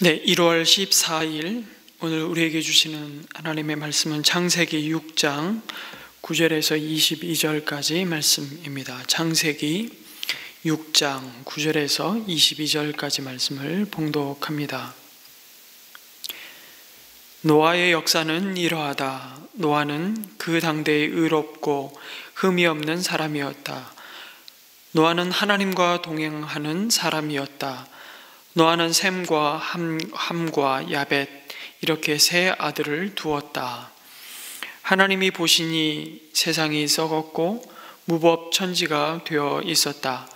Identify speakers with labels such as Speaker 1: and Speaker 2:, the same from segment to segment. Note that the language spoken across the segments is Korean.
Speaker 1: 네, 1월 14일 오늘 우리에게 주시는 하나님의 말씀은 창세기 6장 9절에서 22절까지 말씀입니다. 창세기 6장 9절에서 22절까지 말씀을 봉독합니다. 노아의 역사는 이러하다. 노아는 그 당대에 의롭고 흠이 없는 사람이었다. 노아는 하나님과 동행하는 사람이었다. 노아는 셈과 함과 야벳 이렇게 세 아들을 두었다. 하나님이 보시니 세상이 썩었고 무법천지가 되어 있었다.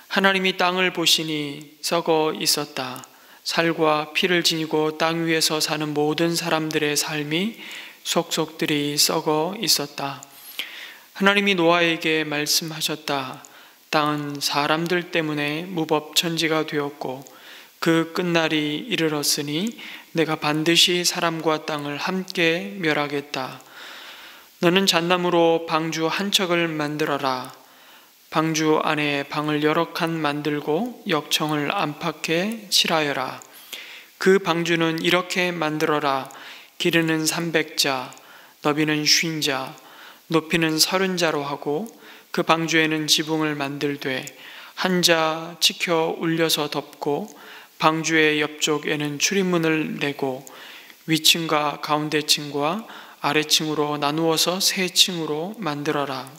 Speaker 1: 하나님이 땅을 보시니 썩어 있었다. 살과 피를 지니고 땅 위에서 사는 모든 사람들의 삶이 속속들이 썩어 있었다. 하나님이 노아에게 말씀하셨다. 땅은 사람들 때문에 무법천지가 되었고 그 끝날이 이르렀으니 내가 반드시 사람과 땅을 함께 멸하겠다. 너는 잣나무로 방주 한 척을 만들어라. 방주 안에 방을 여러 칸 만들고 역청을 안팎에 칠하여라. 그 방주는 이렇게 만들어라. 길이는 300자, 너비는 50자, 높이는 30자로 하고 그 방주에는 지붕을 만들되 한 자 치켜 울려서 덮고 방주의 옆쪽에는 출입문을 내고 위층과 가운데층과 아래층으로 나누어서 세 층으로 만들어라.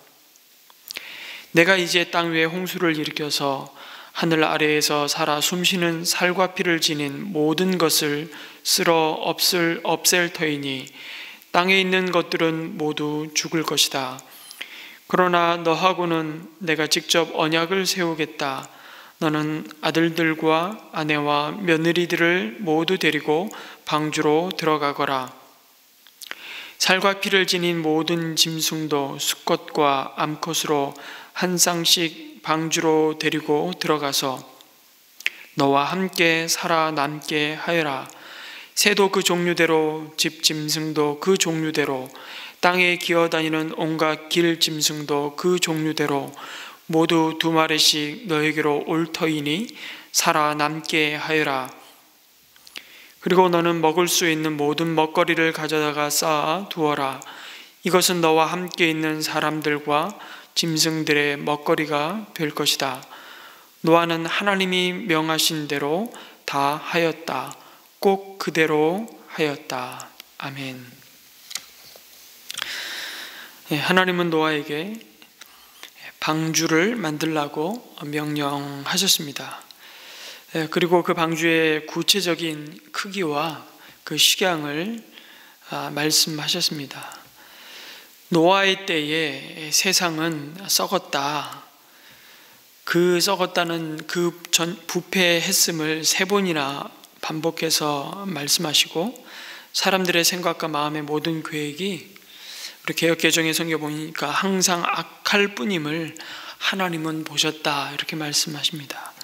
Speaker 1: 내가 이제 땅 위에 홍수를 일으켜서 하늘 아래에서 살아 숨쉬는 살과 피를 지닌 모든 것을 쓸어 없앨 터이니 땅에 있는 것들은 모두 죽을 것이다. 그러나 너하고는 내가 직접 언약을 세우겠다. 너는 아들들과 아내와 며느리들을 모두 데리고 방주로 들어가거라. 살과 피를 지닌 모든 짐승도 수컷과 암컷으로 한 쌍씩 방주로 데리고 들어가서 너와 함께 살아남게 하여라. 새도 그 종류대로 집 짐승도 그 종류대로 땅에 기어다니는 온갖 길 짐승도 그 종류대로 모두 2마리씩 너에게로 올 터이니 살아남게 하여라. 그리고 너는 먹을 수 있는 모든 먹거리를 가져다가 쌓아 두어라. 이것은 너와 함께 있는 사람들과 짐승들의 먹거리가 될 것이다. 노아는 하나님이 명하신 대로 다 하였다. 꼭 그대로 하였다. 아멘. 하나님은 노아에게 방주를 만들라고 명령하셨습니다. 그리고 그 방주의 구체적인 크기와 그 식양을 말씀하셨습니다. 노아의 때에 세상은 썩었다. 그 썩었다는 그 부패했음을 3번이나 반복해서 말씀하시고 사람들의 생각과 마음의 모든 계획이 우리 개역개정의 성경 보니까 항상 악할 뿐임을 하나님은 보셨다 이렇게 말씀하십니다.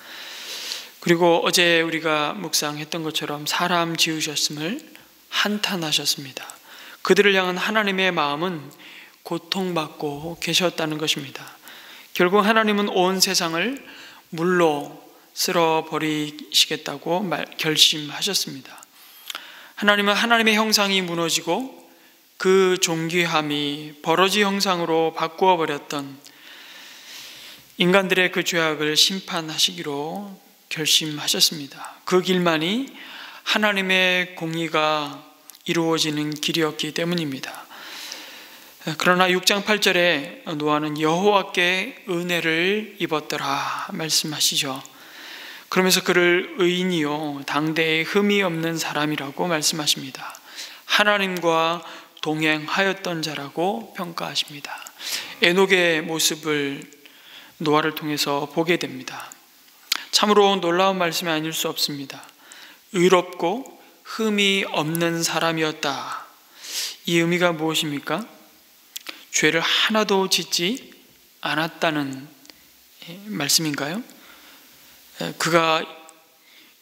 Speaker 1: 그리고 어제 우리가 묵상했던 것처럼 사람 지으셨음을 한탄하셨습니다. 그들을 향한 하나님의 마음은 고통받고 계셨다는 것입니다. 결국 하나님은 온 세상을 물로 쓸어버리시겠다고 결심하셨습니다. 하나님은 하나님의 형상이 무너지고 그 존귀함이 버러지 형상으로 바꾸어 버렸던 인간들의 그 죄악을 심판하시기로 결심하셨습니다. 그 길만이 하나님의 공의가 이루어지는 길이었기 때문입니다. 그러나 6장 8절에 노아는 여호와께 은혜를 입었더라 말씀하시죠. 그러면서 그를 의인이요 당대에 흠이 없는 사람이라고 말씀하십니다. 하나님과 동행하였던 자라고 평가하십니다. 에녹의 모습을 노아를 통해서 보게 됩니다. 참으로 놀라운 말씀이 아닐 수 없습니다. 의롭고 흠이 없는 사람이었다. 이 의미가 무엇입니까? 죄를 하나도 짓지 않았다는 말씀인가요? 그가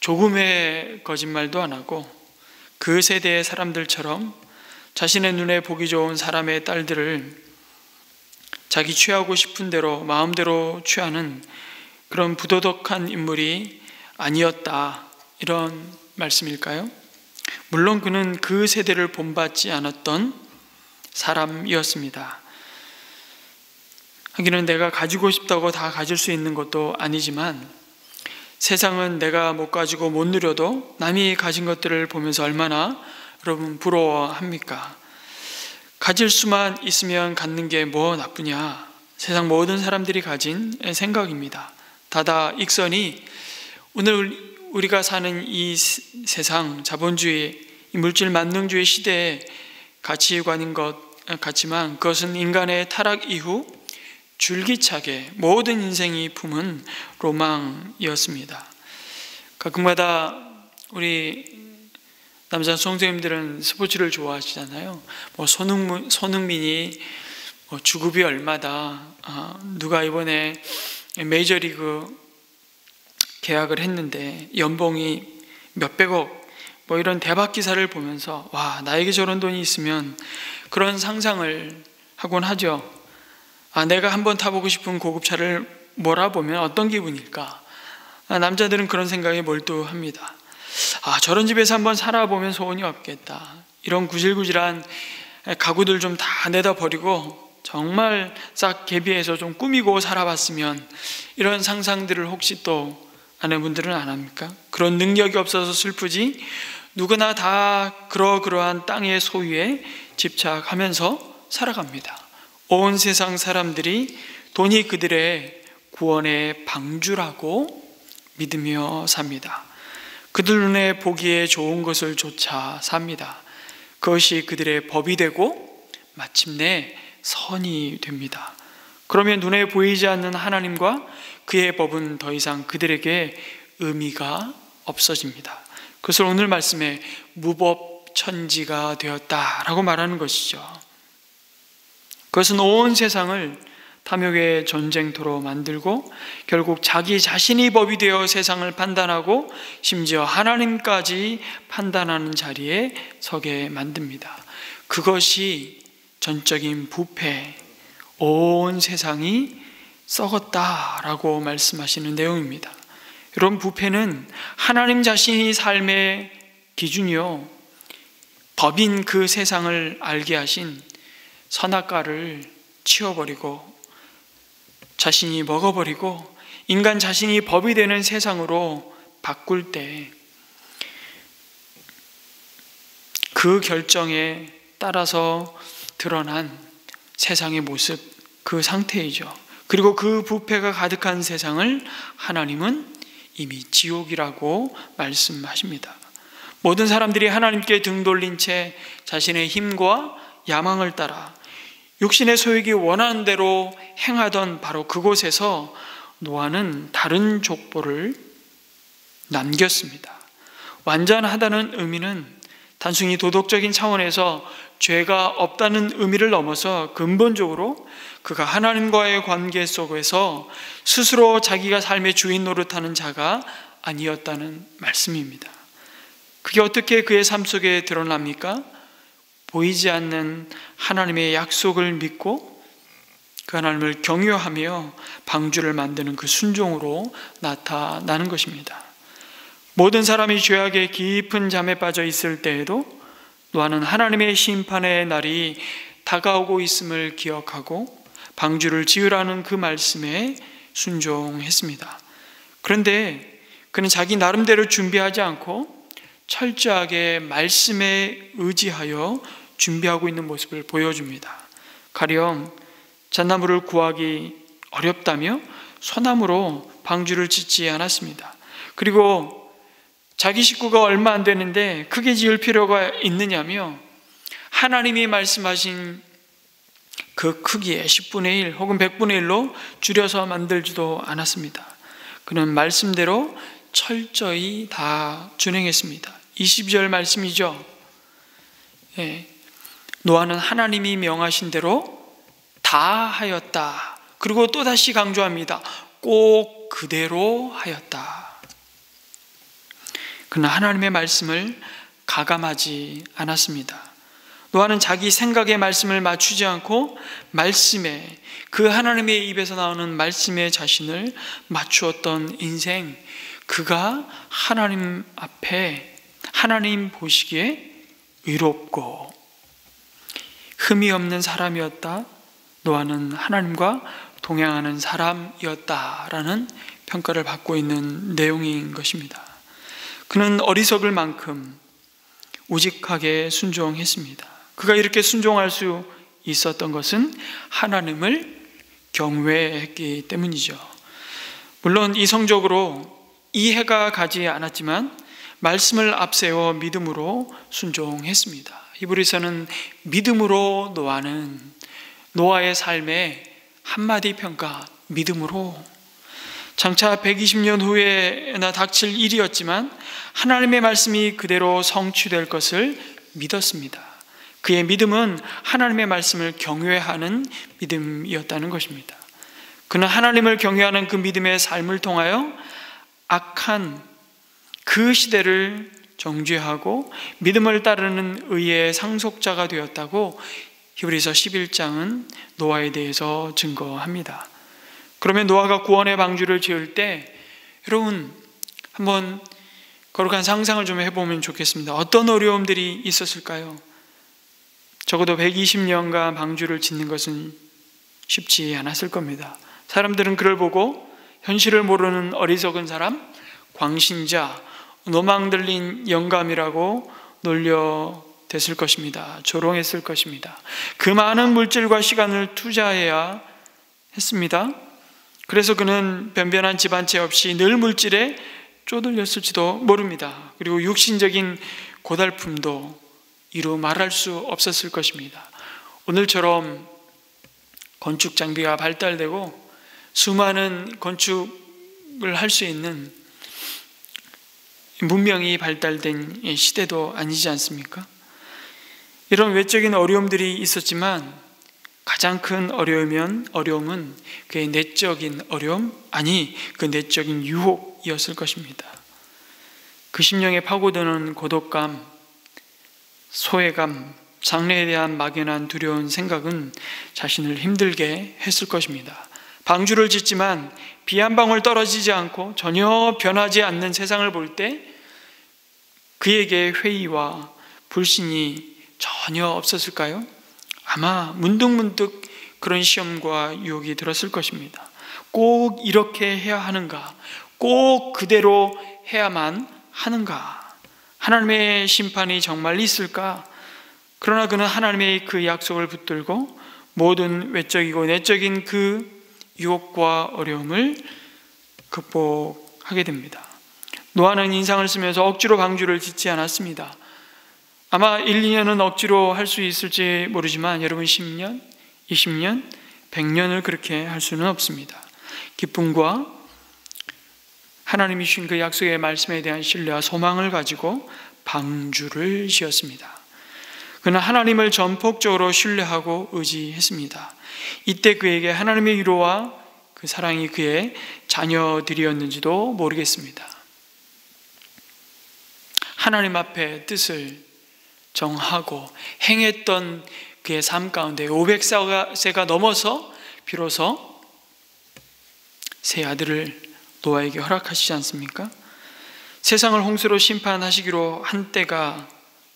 Speaker 1: 조금의 거짓말도 안 하고 그 세대의 사람들처럼 자신의 눈에 보기 좋은 사람의 딸들을 자기 취하고 싶은 대로 마음대로 취하는 그런 부도덕한 인물이 아니었다, 이런 말씀일까요? 물론 그는 그 세대를 본받지 않았던 사람이었습니다. 하기는 내가 가지고 싶다고 다 가질 수 있는 것도 아니지만 세상은 내가 못 가지고 못 누려도 남이 가진 것들을 보면서 얼마나 여러분 부러워합니까? 가질 수만 있으면 갖는 게 뭐 나쁘냐? 세상 모든 사람들이 가진 생각입니다. 다다익선이 오늘 우리가 사는 이 세상 자본주의, 물질 만능주의 시대의 가치관인 것 같지만 그것은 인간의 타락 이후 줄기차게 모든 인생이 품은 로망이었습니다. 가끔마다 우리 남자 성도님들은 스포츠를 좋아하시잖아요. 손흥민이 주급이 얼마다, 누가 이번에 메이저리그 계약을 했는데 연봉이 몇백억, 이런 대박 기사를 보면서 와, 나에게 저런 돈이 있으면 그런 상상을 하곤 하죠. 내가 한번 타보고 싶은 고급차를 몰아보면 어떤 기분일까? 남자들은 그런 생각에 몰두합니다. 저런 집에서 한번 살아보면 소원이 없겠다. 이런 구질구질한 가구들 좀 다 내다 버리고 정말 싹 개비해서 좀 꾸미고 살아봤으면, 이런 상상들을 혹시 또 아내분들은 안 합니까? 그런 능력이 없어서 슬프지 누구나 다 그러한 땅의 소유에 집착하면서 살아갑니다. 온 세상 사람들이 돈이 그들의 구원의 방주라고 믿으며 삽니다. 그들 눈에 보기에 좋은 것을 조차 삽니다. 그것이 그들의 법이 되고 마침내 선이 됩니다. 그러면 눈에 보이지 않는 하나님과 그의 법은 더 이상 그들에게 의미가 없어집니다. 그것을 오늘 말씀에 무법천지가 되었다라고 말하는 것이죠. 그것은 온 세상을 탐욕의 전쟁터로 만들고 결국 자기 자신이 법이 되어 세상을 판단하고 심지어 하나님까지 판단하는 자리에 서게 만듭니다. 그것이 전적인 부패, 온 세상이 썩었다라고 말씀하시는 내용입니다. 여러분, 부패는 하나님 자신이 삶의 기준이요, 법인 그 세상을 알게 하신 선악과를 치워버리고 자신이 먹어버리고 인간 자신이 법이 되는 세상으로 바꿀 때 그 결정에 따라서 드러난 세상의 모습, 그 상태이죠. 그리고 그 부패가 가득한 세상을 하나님은 이미 지옥이라고 말씀하십니다. 모든 사람들이 하나님께 등 돌린 채 자신의 힘과 야망을 따라 육신의 소욕이 원하는 대로 행하던 바로 그곳에서 노아는 다른 족보를 남겼습니다. 완전하다는 의미는 단순히 도덕적인 차원에서 죄가 없다는 의미를 넘어서 근본적으로 그가 하나님과의 관계 속에서 스스로 자기가 삶의 주인 노릇하는 자가 아니었다는 말씀입니다. 그게 어떻게 그의 삶 속에 드러납니까? 보이지 않는 하나님의 약속을 믿고 그 하나님을 경외하며 방주를 만드는 그 순종으로 나타나는 것입니다. 모든 사람이 죄악의 깊은 잠에 빠져 있을 때에도 노아는 하나님의 심판의 날이 다가오고 있음을 기억하고 방주를 지으라는 그 말씀에 순종했습니다. 그런데 그는 자기 나름대로 준비하지 않고 철저하게 말씀에 의지하여 준비하고 있는 모습을 보여줍니다. 가령 잣나무를 구하기 어렵다며 소나무로 방주를 짓지 않았습니다. 그리고 자기 식구가 얼마 안 되는데 크게 지을 필요가 있느냐며 하나님이 말씀하신 그 크기의 10분의 1 혹은 100분의 1로 줄여서 만들지도 않았습니다. 그는 말씀대로 철저히 다 준행했습니다. 22절 말씀이죠. 노아는 하나님이 명하신 대로 다 하였다. 그리고 또다시 강조합니다. 꼭 그대로 하였다. 그는 하나님의 말씀을 가감하지 않았습니다. 노아는 자기 생각의 말씀을 맞추지 않고 말씀에, 그 하나님의 입에서 나오는 말씀에 자신을 맞추었던 인생, 그가 하나님 앞에 하나님 보시기에 의롭고 흠이 없는 사람이었다. 노아는 하나님과 동행하는 사람이었다라는 평가를 받고 있는 내용인 것입니다. 그는 어리석을 만큼 우직하게 순종했습니다. 그가 이렇게 순종할 수 있었던 것은 하나님을 경외했기 때문이죠. 물론 이성적으로 이해가 가지 않았지만 말씀을 앞세워 믿음으로 순종했습니다. 히브리서는 믿음으로 노아의 삶의 한마디 평가, 믿음으로. 장차 120년 후에나 닥칠 일이었지만 하나님의 말씀이 그대로 성취될 것을 믿었습니다. 그의 믿음은 하나님의 말씀을 경외하는 믿음이었다는 것입니다. 그는 하나님을 경외하는 그 믿음의 삶을 통하여 악한 그 시대를 정죄하고 믿음을 따르는 의의 상속자가 되었다고 히브리서 11장은 노아에 대해서 증거합니다. 그러면 노아가 구원의 방주를 지을 때 여러분 한번 거룩한 상상을 좀 해보면 좋겠습니다. 어떤 어려움들이 있었을까요? 적어도 120년간 방주를 짓는 것은 쉽지 않았을 겁니다. 사람들은 그를 보고 현실을 모르는 어리석은 사람, 광신자, 노망 들린 영감이라고 놀려댔을 것입니다. 조롱했을 것입니다. 그 많은 물질과 시간을 투자해야 했습니다. 그래서 그는 변변한 집안채 없이 늘 물질에 쪼들렸을지도 모릅니다. 그리고 육신적인 고달픔도 이루 말할 수 없었을 것입니다. 오늘처럼 건축 장비가 발달되고 수많은 건축을 할 수 있는 문명이 발달된 시대도 아니지 않습니까? 이런 외적인 어려움들이 있었지만 가장 큰 어려움은 그의 내적인 어려움, 아니 그 내적인 유혹이었을 것입니다. 그 심령에 파고드는 고독감, 소외감, 장래에 대한 막연한 두려운 생각은 자신을 힘들게 했을 것입니다. 방주를 짓지만 비 한 방울 떨어지지 않고 전혀 변하지 않는 세상을 볼 때 그에게 회의와 불신이 전혀 없었을까요? 아마 문득문득 그런 시험과 유혹이 들었을 것입니다. 꼭 이렇게 해야 하는가? 꼭 그대로 해야만 하는가? 하나님의 심판이 정말 있을까? 그러나 그는 하나님의 그 약속을 붙들고 모든 외적이고 내적인 그 유혹과 어려움을 극복하게 됩니다. 노아는 인상을 쓰면서 억지로 방주를 짓지 않았습니다. 아마 1, 2년은 억지로 할 수 있을지 모르지만 여러분 10년, 20년, 100년을 그렇게 할 수는 없습니다. 기쁨과 하나님이 주신 그 약속의 말씀에 대한 신뢰와 소망을 가지고 방주를 지었습니다. 그는 하나님을 전폭적으로 신뢰하고 의지했습니다. 이때 그에게 하나님의 위로와 그 사랑이 그의 자녀들이었는지도 모르겠습니다. 하나님 앞에 뜻을 정하고 행했던 그의 삶 가운데 500세가 넘어서 비로소 새 아들을 노아에게 허락하시지 않습니까? 세상을 홍수로 심판하시기로 한 때가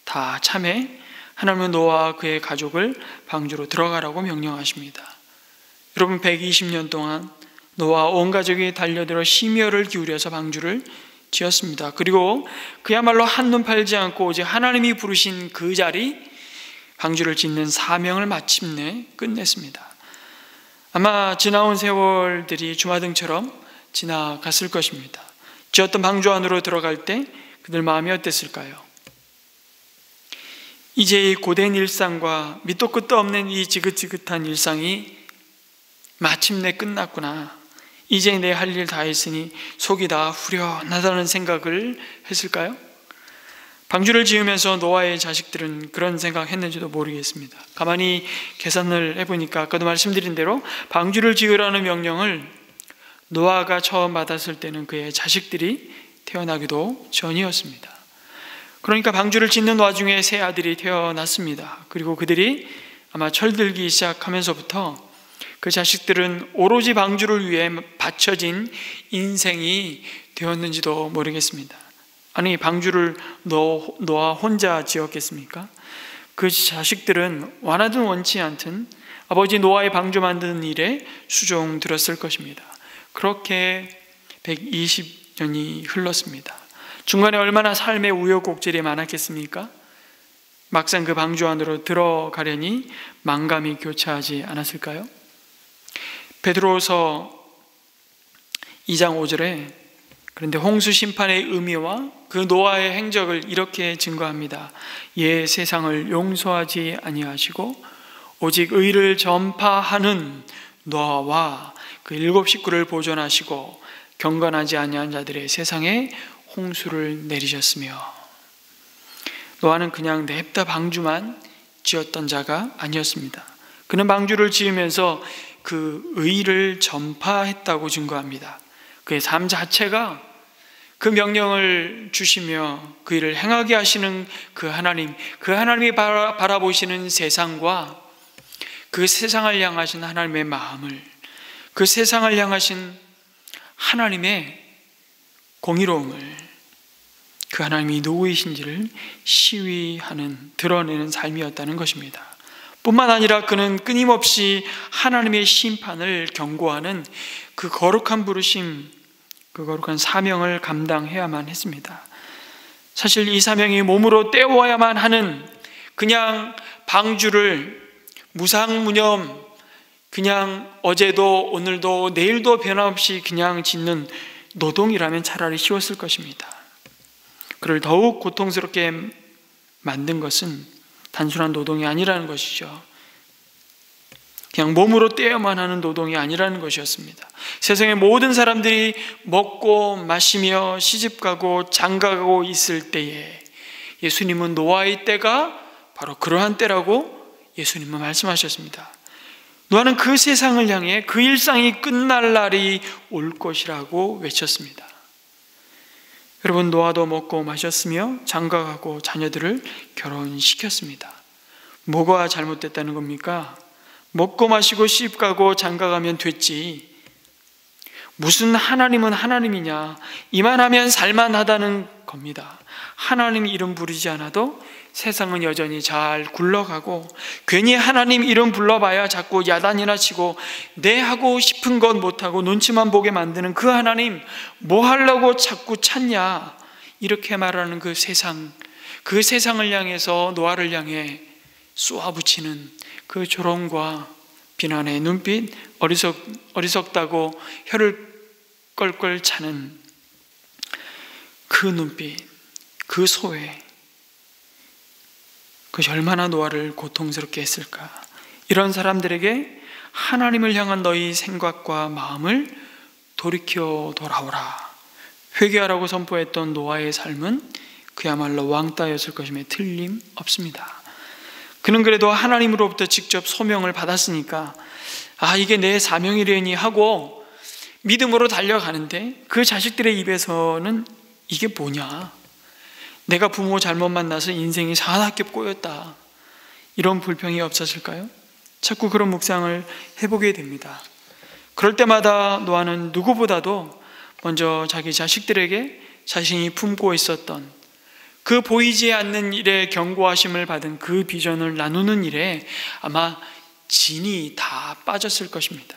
Speaker 1: 다 참에 하나님은 노아와 그의 가족을 방주로 들어가라고 명령하십니다. 여러분 120년 동안 노아와 온 가족이 달려들어 심혈을 기울여서 방주를 지었습니다. 그리고 그야말로 한눈 팔지 않고 오직 하나님이 부르신 그 자리 방주를 짓는 사명을 마침내 끝냈습니다. 아마 지나온 세월들이 주마등처럼 지나갔을 것입니다. 지었던 방주 안으로 들어갈 때 그들 마음이 어땠을까요? 이제 이 고된 일상과 밑도 끝도 없는 이 지긋지긋한 일상이 마침내 끝났구나. 이제 내 할 일 다 했으니 속이 다 후련하다는 생각을 했을까요? 방주를 지으면서 노아의 자식들은 그런 생각했는지도 모르겠습니다. 가만히 계산을 해보니까 아까도 말씀드린 대로 방주를 지으라는 명령을 노아가 처음 받았을 때는 그의 자식들이 태어나기도 전이었습니다. 그러니까 방주를 짓는 와중에 세 아들이 태어났습니다. 그리고 그들이 아마 철들기 시작하면서부터 그 자식들은 오로지 방주를 위해 바쳐진 인생이 되었는지도 모르겠습니다. 아니, 방주를 노아 혼자 지었겠습니까? 그 자식들은 원하든 원치 않든 아버지 노아의 방주 만드는 일에 수종 들었을 것입니다. 그렇게 120년이 흘렀습니다. 중간에 얼마나 삶의 우여곡절이 많았겠습니까? 막상 그 방주 안으로 들어가려니 만감이 교차하지 않았을까요? 베드로서 2장 5절에 그런데 홍수 심판의 의미와 그 노아의 행적을 이렇게 증거합니다. 예, 세상을 용서하지 아니하시고 오직 의를 전파하는 노아와 그 7 식구를 보존하시고 경건하지 아니한 자들의 세상에 홍수를 내리셨으며, 노아는 그냥 냅다 방주만 지었던 자가 아니었습니다. 그는 방주를 지으면서 그 의를 전파했다고 증거합니다. 그의 삶 자체가 그 명령을 주시며 그 일을 행하게 하시는 그 하나님이 바라보시는 세상과 그 세상을 향하신 하나님의 마음을, 그 세상을 향하신 하나님의 공의로움을, 그 하나님이 누구이신지를 시위하는, 드러내는 삶이었다는 것입니다. 뿐만 아니라 그는 끊임없이 하나님의 심판을 경고하는 그 거룩한 부르심, 그 거룩한 사명을 감당해야만 했습니다. 사실 이 사명이 몸으로 때워야만 하는, 그냥 방주를 무상무념 그냥 어제도 오늘도 내일도 변함없이 그냥 짓는 노동이라면 차라리 쉬웠을 것입니다. 그를 더욱 고통스럽게 만든 것은 단순한 노동이 아니라는 것이죠. 그냥 몸으로 떼어만 하는 노동이 아니라는 것이었습니다. 세상의 모든 사람들이 먹고 마시며 시집가고 장가가고 있을 때에 예수님은 노아의 때가 바로 그러한 때라고 예수님은 말씀하셨습니다. 노아는 그 세상을 향해 그 일상이 끝날 날이 올 것이라고 외쳤습니다. 여러분, 노아도 먹고 마셨으며 장가가고 자녀들을 결혼시켰습니다. 뭐가 잘못됐다는 겁니까? 먹고 마시고 시집가고 장가가면 됐지, 무슨 하나님은 하나님이냐, 이만하면 살만하다는 겁니다. 하나님 이름 부르지 않아도 세상은 여전히 잘 굴러가고, 괜히 하나님 이름 불러봐야 자꾸 야단이나 치고 내 하고 싶은 건 못하고 눈치만 보게 만드는 그 하나님 뭐 하려고 자꾸 찾냐, 이렇게 말하는 그 세상을 향해서 노아를 향해 쏘아붙이는 그 조롱과 비난의 눈빛, 어리석다고 혀를 껄껄 차는 그 눈빛, 그 소회, 그것이 얼마나 노아를 고통스럽게 했을까. 이런 사람들에게 하나님을 향한 너희 생각과 마음을 돌이켜 돌아오라, 회개하라고 선포했던 노아의 삶은 그야말로 왕따였을 것임에 틀림없습니다. 그는 그래도 하나님으로부터 직접 소명을 받았으니까 이게 내 사명이려니 하고 믿음으로 달려가는데, 그 자식들의 입에서는 이게 뭐냐, 내가 부모 잘못 만나서 인생이 사납게 꼬였다, 이런 불평이 없었을까요? 자꾸 그런 묵상을 해보게 됩니다. 그럴 때마다 노아는 누구보다도 먼저 자기 자식들에게 자신이 품고 있었던 그 보이지 않는 일에 경고하심을 받은 그 비전을 나누는 일에 아마 진이 다 빠졌을 것입니다.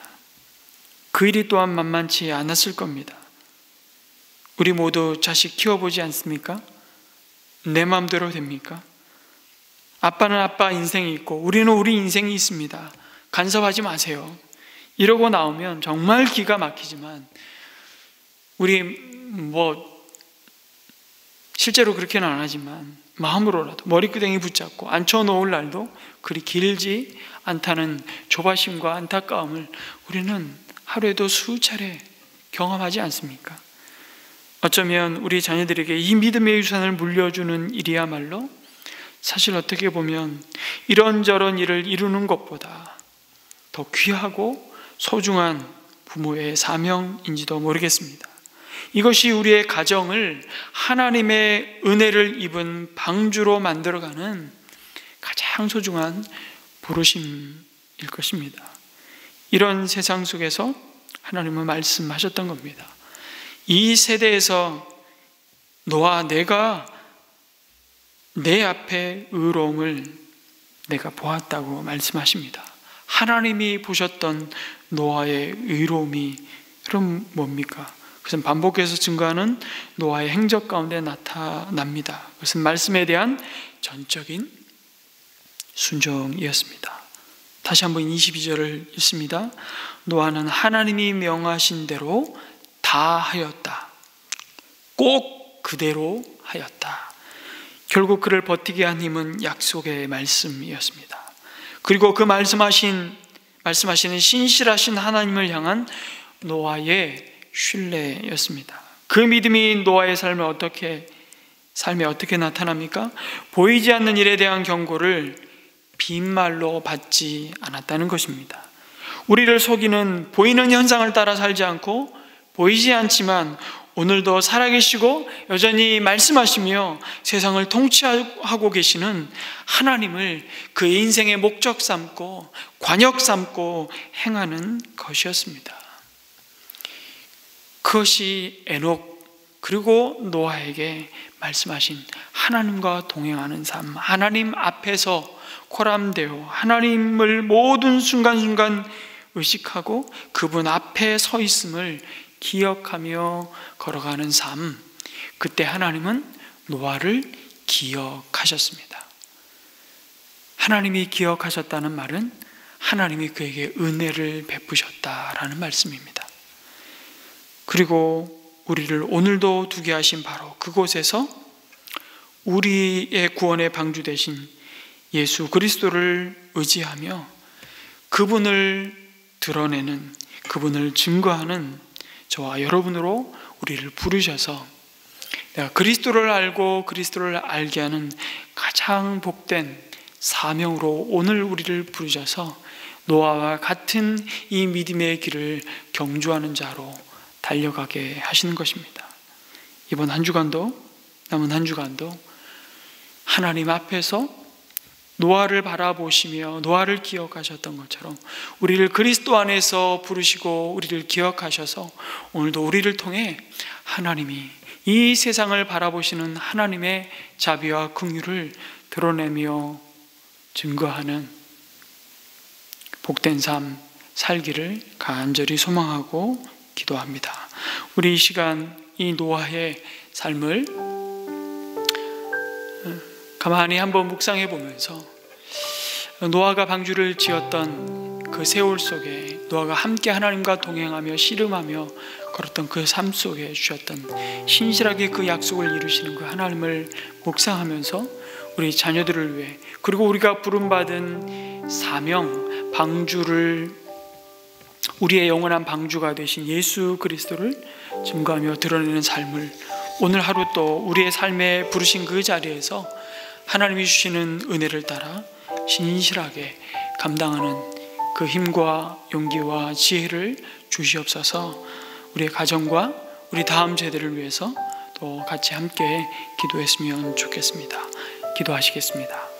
Speaker 1: 그 일이 또한 만만치 않았을 겁니다. 우리 모두 자식 키워보지 않습니까? 내 마음대로 됩니까? 아빠는 아빠 인생이 있고 우리는 우리 인생이 있습니다. 간섭하지 마세요. 이러고 나오면 정말 기가 막히지만, 우리 실제로 그렇게는 안 하지만 마음으로라도 머리끄댕이 붙잡고 앉혀놓을 날도 그리 길지 않다는 조바심과 안타까움을 우리는 하루에도 수차례 경험하지 않습니까? 어쩌면 우리 자녀들에게 이 믿음의 유산을 물려주는 일이야말로 사실 어떻게 보면 이런저런 일을 이루는 것보다 더 귀하고 소중한 부모의 사명인지도 모르겠습니다. 이것이 우리의 가정을 하나님의 은혜를 입은 방주로 만들어가는 가장 소중한 부르심일 것입니다. 이런 세상 속에서 하나님은 말씀하셨던 겁니다. 이 세대에서 너와 내가 내 앞에 의로움을 내가 보았다고 말씀하십니다. 하나님이 보셨던 노아의 의로움이 그럼 뭡니까? 그것은 반복해서 증거하는 노아의 행적 가운데 나타납니다. 그것은 말씀에 대한 전적인 순종이었습니다. 다시 한번 22절을 읽습니다. 노아는 하나님이 명하신 대로 다 하였다. 꼭 그대로 하였다. 결국 그를 버티게 한 힘은 약속의 말씀이었습니다. 그리고 그 말씀하시는 신실하신 하나님을 향한 노아의 신뢰였습니다. 그 믿음이 노아의 삶에 어떻게 나타납니까? 보이지 않는 일에 대한 경고를 빈말로 받지 않았다는 것입니다. 우리를 속이는 보이는 현상을 따라 살지 않고 보이지 않지만 오늘도 살아계시고 여전히 말씀하시며 세상을 통치하고 계시는 하나님을 그의 인생의 목적 삼고 관역 삼고 행하는 것이었습니다. 그것이 에녹 그리고 노아에게 말씀하신 하나님과 동행하는 삶, 하나님 앞에서 코람되어 하나님을 모든 순간순간 의식하고 그분 앞에 서 있음을 기억하며 걸어가는 삶. 그때 하나님은 노아를 기억하셨습니다. 하나님이 기억하셨다는 말은 하나님이 그에게 은혜를 베푸셨다라는 말씀입니다. 그리고 우리를 오늘도 두게 하신 바로 그곳에서 우리의 구원의 방주 되신 예수 그리스도를 의지하며 그분을 드러내는, 그분을 증거하는 저와 여러분으로 우리를 부르셔서 내가 그리스도를 알고 그리스도를 알게 하는 가장 복된 사명으로 오늘 우리를 부르셔서 노아와 같은 이 믿음의 길을 경주하는 자로 달려가게 하시는 것입니다. 이번 한 주간도, 남은 한 주간도 하나님 앞에서 노아를 바라보시며 노아를 기억하셨던 것처럼 우리를 그리스도 안에서 부르시고 우리를 기억하셔서 오늘도 우리를 통해 하나님이 이 세상을 바라보시는 하나님의 자비와 긍휼을 드러내며 증거하는 복된 삶 살기를 간절히 소망하고 기도합니다. 우리 이 시간 이 노아의 삶을 가만히 한번 묵상해 보면서 노아가 방주를 지었던 그 세월 속에 노아가 함께 하나님과 동행하며 씨름하며 걸었던 그 삶 속에 주셨던 신실하게 그 약속을 이루시는 그 하나님을 묵상하면서 우리 자녀들을 위해 그리고 우리가 부름받은 사명 방주를 우리의 영원한 방주가 되신 예수 그리스도를 증거하며 드러내는 삶을 오늘 하루 또 우리의 삶에 부르신 그 자리에서 하나님이 주시는 은혜를 따라 신실하게 감당하는 그 힘과 용기와 지혜를 주시옵소서. 우리의 가정과 우리 다음 세대를 위해서 또 같이 함께 기도했으면 좋겠습니다. 기도하시겠습니다.